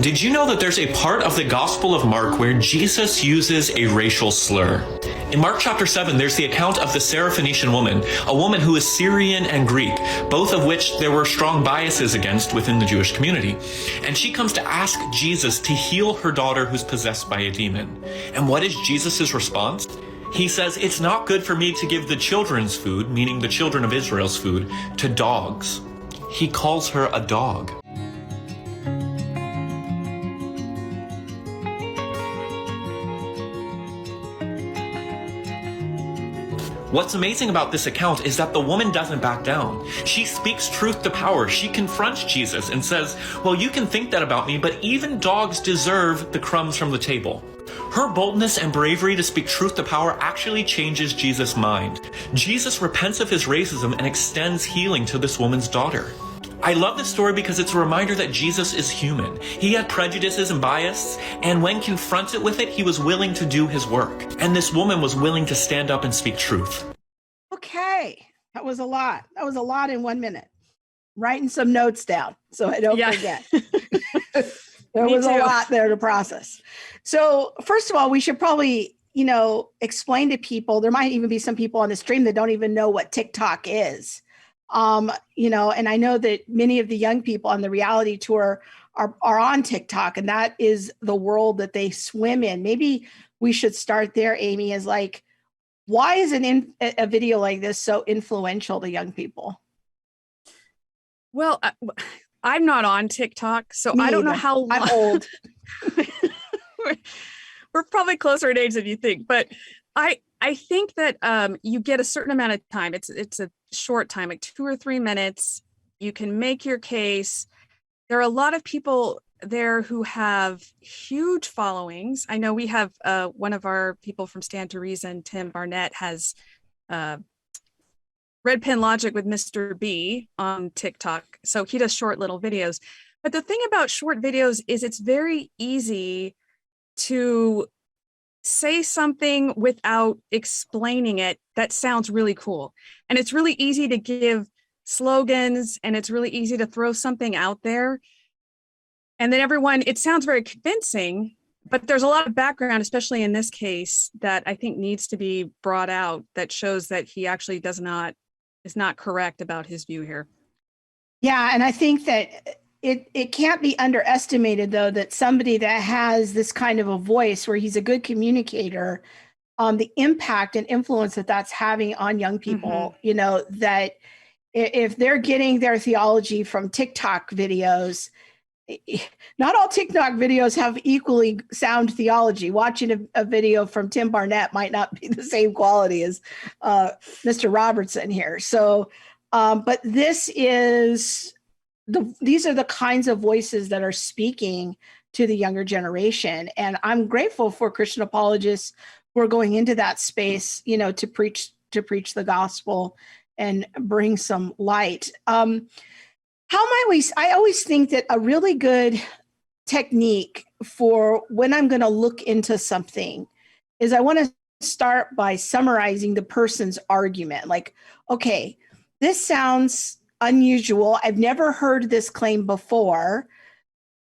Did you know that there's a part of the Gospel of Mark where Jesus uses a racial slur? In Mark chapter 7, there's the account of the Syrophoenician woman, a woman who is Syrian and Greek, both of which there were strong biases against within the Jewish community. And she comes to ask Jesus to heal her daughter who's possessed by a demon. And what is Jesus' response? He says, "It's not good for me to give the children's food," meaning the children of Israel's food, "to dogs." He calls her a dog. What's amazing about this account is that the woman doesn't back down. She speaks truth to power. She confronts Jesus and says, "Well, you can think that about me, but even dogs deserve the crumbs from the table." Her boldness and bravery to speak truth to power actually changes Jesus' mind. Jesus repents of his racism and extends healing to this woman's daughter. I love this story because it's a reminder that Jesus is human. He had prejudices and bias, and when confronted with it, he was willing to do his work. And this woman was willing to stand up and speak truth. Okay, that was a lot. That was a lot in 1 minute. Writing some notes down so I don't forget. There was a lot there to process. So first of all, we should probably, explain to people, there might even be some people on the stream that don't even know what TikTok is. And I know that many of the young people on the reality tour are on TikTok, and that is the world that they swim in. Maybe we should start there, Amy, is like, why is a video like this so influential to young people? Well, I'm not on TikTok, so I don't know how long. I'm old. We're probably closer in age than you think, but I think that you get a certain amount of time. It's a short time, like 2 or 3 minutes. You can make your case. There are a lot of people there who have huge followings. I know we have one of our people from Stand to Reason, Tim Barnett, has Red Pen Logic with Mr. B on TikTok. So he does short little videos. But the thing about short videos is it's very easy to say something without explaining it that sounds really cool. And it's really easy to give slogans, and it's really easy to throw something out there. And then it sounds very convincing, but there's a lot of background, especially in this case, that I think needs to be brought out that shows that he actually is not correct about his view here. Yeah, and I think that it can't be underestimated, though, that somebody that has this kind of a voice where he's a good communicator, the impact and influence that that's having on young people, that if they're getting their theology from TikTok videos, not all TikTok videos have equally sound theology. Watching a video from Tim Barnett might not be the same quality as Mr. Robertson here. So, but these are the kinds of voices that are speaking to the younger generation. And I'm grateful for Christian apologists who are going into that space, to preach the gospel and bring some light. I always think that a really good technique for when I'm going to look into something is I want to start by summarizing the person's argument. Like, okay, this sounds unusual. I've never heard this claim before.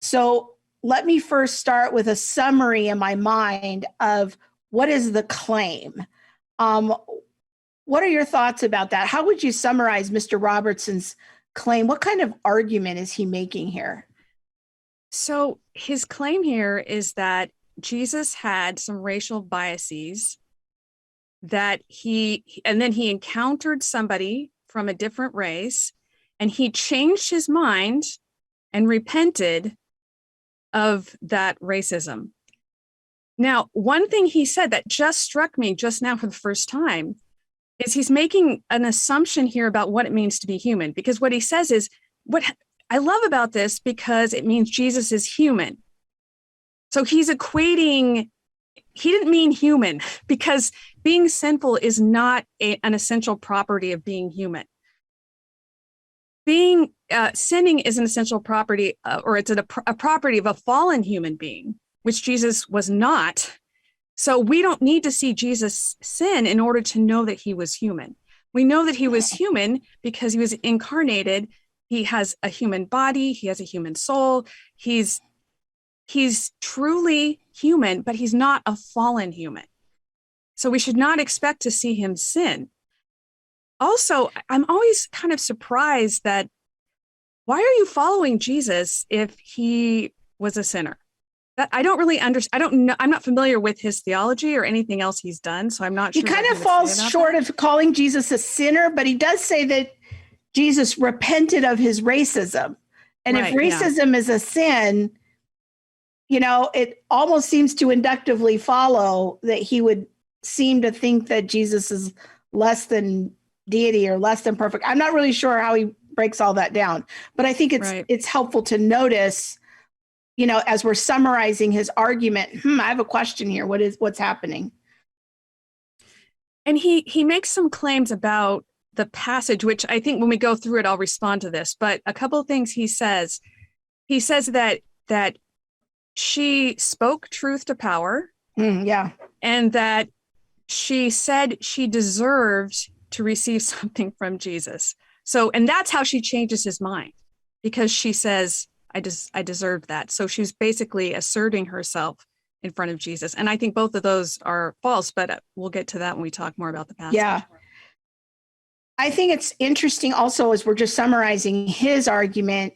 So let me first start with a summary in my mind of what is the claim. What are your thoughts about that? How would you summarize Mr. Robertson's claim? What kind of argument is he making here? So his claim here is that Jesus had some racial biases, and then he encountered somebody from a different race, and he changed his mind and repented of that racism. Now, one thing he said that just struck me just now for the first time is he's making an assumption here about what it means to be human. Because what he says is, what I love about this, because it means Jesus is human. So he's equating, he didn't mean human, because being sinful is not an essential property of being human. Sinning is an essential property, or it's a property of a fallen human being, which Jesus was not. So we don't need to see Jesus sin in order to know that he was human. We know that he was human because he was incarnated. He has a human body. He has a human soul. He's he's truly human, but he's not a fallen human. So we should not expect to see him sin. Also, I'm always kind of surprised that why are you following Jesus if he was a sinner? That I don't really understand. I don't know. I'm not familiar with his theology or anything else he's done, so I'm not sure. He kind of falls short of calling Jesus a sinner, but he does say that Jesus repented of his racism. And if racism is a sin, it almost seems to inductively follow that he would seem to think that Jesus is less than deity or less than perfect. I'm not really sure how he breaks all that down, but I think it's helpful to notice, as we're summarizing his argument, I have a question here. What's happening? And he makes some claims about the passage, which I think when we go through it, I'll respond to this. But a couple of things he says that she spoke truth to power. And that she said she deserved to receive something from Jesus. So, and that's how she changes his mind, because she says, I deserved that. So she's basically asserting herself in front of Jesus. And I think both of those are false, but we'll get to that when we talk more about the passage. Yeah. I think it's interesting also, as we're just summarizing his argument,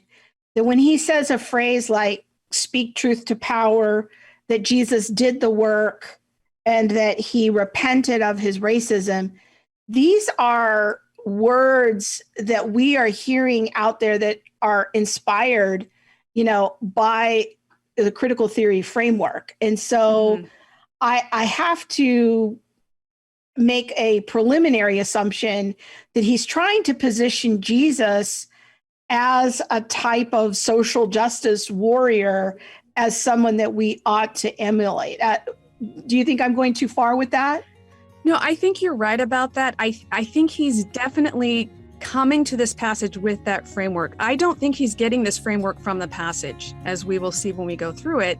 that when he says a phrase like speak truth to power, that Jesus did the work and that he repented of his racism, these are words that we are hearing out there that are inspired, by the critical theory framework. And so I have to make a preliminary assumption that he's trying to position Jesus as a type of social justice warrior, as someone that we ought to emulate. Do you think I'm going too far with that? No, I think you're right about that. I think he's definitely coming to this passage with that framework. I don't think he's getting this framework from the passage, as we will see when we go through it.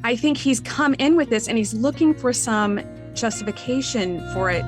I think he's come in with this and he's looking for some justification for it